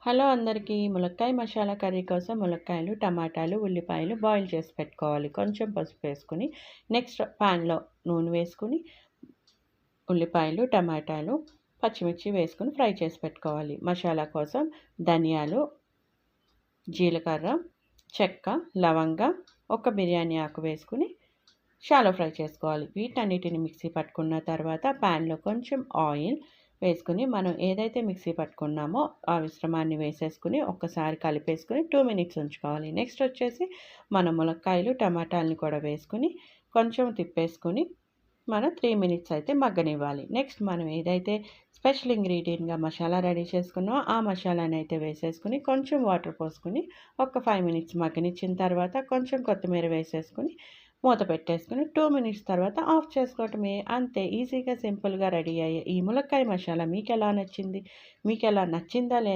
Hello అందరికీ. ములక్కాయ masala curry కోసం ములక్కాయలు, టమాటాలు, ఉల్లిపాయలు బాయిల్ చేసి పెట్టుకోవాలి. కొంచెం పసుపు వేసుకుని నెక్స్ట్ ప్యాన్‌లో నూనె వేసుకుని ఉల్లిపాయలు, టమాటాలు, పచ్చిమిర్చి వేసుకొని ఫ్రై చేసి పెట్టుకోవాలి. మసాలా కోసం ధనియాలు, జీలకర్ర, చెక్క, లవంగ, ఒక బిర్యానీ ఆకు వేసుకుని షాలో ఫ్రై చేసుకోవాలి. వీటన్నిటిని మిక్సీ పట్టుకున్న తర్వాత ప్యాన్‌లో కొంచెం ఆయిల్ వేసుకుని మనం ఏదైతే మిక్సీ పట్టుకున్నామో ఆ మిశ్రమాన్ని వేసేసుకుని ఒక్కసారి కలిపేసుకుని 2 మినిట్స్ ఉంచుకోవాలి. నెక్స్ట్ వచ్చేసి మనం ములక్కాయలు, టమాటాలని కూడా వేసుకుని కొంచెం తిప్పేసుకుని మనం 3 మినిట్స్ అయితే మగ్గనివ్వాలి. నెక్స్ట్ మనం ఏదైతే స్పెషల్ ఇంగ్రీడియంట్‌గా మసాలా రెడీ చేసుకున్నామో ఆ మసాలాని అయితే వేసేసుకుని కొంచెం వాటర్ పోసుకుని ఒక 5 మినిట్స్ మగ్గనిచ్చిన తర్వాత కొంచెం కొత్తిమీర వేసేసుకుని మూత పెట్టేసుకుని 2 మినిట్స్ తర్వాత ఆఫ్ చేసుకోవటమే. అంతే ఈజీగా సింపుల్‌గా రెడీ అయ్యే ఈ ములక్కాయ మసాలా మీకెలా నచ్చింది? మీకెలా నచ్చిందా లేదా?